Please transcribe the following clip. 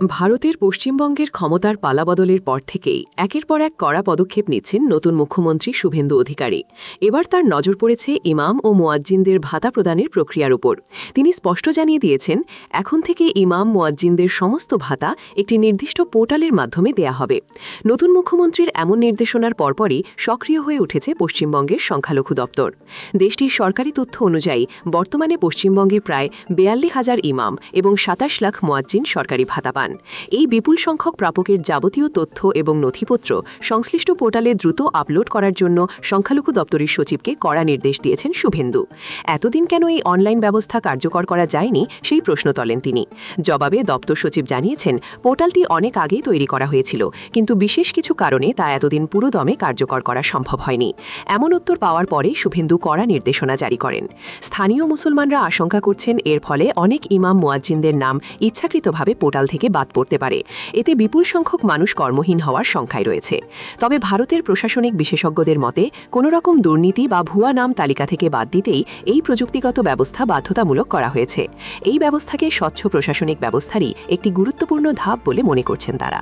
ভারতের পশ্চিমবঙ্গের ক্ষমতার পালাবদলের পর থেকেই একের পর এক কড়া পদক্ষেপ নিচ্ছেন নতুন মুখ্যমন্ত্রী শুভেন্দু অধিকারী। এবার তার নজর পড়েছে ইমাম ও মুয়াজ্জিনদের ভাতা প্রদানের প্রক্রিয়ার উপর। তিনি স্পষ্ট জানিয়ে দিয়েছেন, এখন থেকে ইমাম মুয়াজ্জিনদের সমস্ত ভাতা একটি নির্দিষ্ট পোর্টালের মাধ্যমে দেয়া হবে। নতুন মুখ্যমন্ত্রীর এমন নির্দেশনার পরপরই সক্রিয় হয়ে উঠেছে পশ্চিমবঙ্গের সংখ্যালঘু দপ্তর। দেশটির সরকারি তথ্য অনুযায়ী বর্তমানে পশ্চিমবঙ্গে প্রায় ৪২,০০০ ইমাম এবং ২৭ লাখ মুয়াজ্জিন সরকারি ভাতা পান। এই বিপুল সংখ্যক প্রাপকের যাবতীয় তথ্য এবং নথিপত্র সংশ্লিষ্ট পোর্টালে দ্রুত আপলোড করার জন্য সংখ্যালঘু দপ্তরের সচিবকে কড়া নির্দেশ দিয়েছেন শুভেন্দু। এতদিন কেন এই অনলাইন ব্যবস্থা কার্যকর করা যায়নি সেই প্রশ্ন তোলেন তিনি। জবাবে দপ্তর সচিব জানিয়েছেন, পোর্টালটি অনেক আগেই তৈরি করা হয়েছিল, কিন্তু বিশেষ কিছু কারণে তা এতদিন পুরোদমে কার্যকর করা সম্ভব হয়নি। এমন উত্তর পাওয়ার পরে শুভেন্দু কড়া নির্দেশনা জারি করেন। স্থানীয় মুসলমানরা আশঙ্কা করছেন, এর ফলে অনেক ইমাম মুয়াজ্জিনদের নাম ইচ্ছাকৃতভাবে পোর্টাল থেকে বাদ পড়তে পারে। এতে বিপুল সংখ্যক মানুষ কর্মহীন হওয়ার শঙ্কায় রয়েছে। তবে ভারতের প্রশাসনিক বিশেষজ্ঞদের মতে, কোনো রকম দুর্নীতি বা ভুয়া নাম তালিকা থেকে বাদ দিতেই এই প্রযুক্তিগত ব্যবস্থা বাধ্যতামূলক করা হয়েছে। এই ব্যবস্থাকে স্বচ্ছ প্রশাসনিক ব্যবস্থারই একটি গুরুত্বপূর্ণ ধাপ বলে মনে করছেন তারা।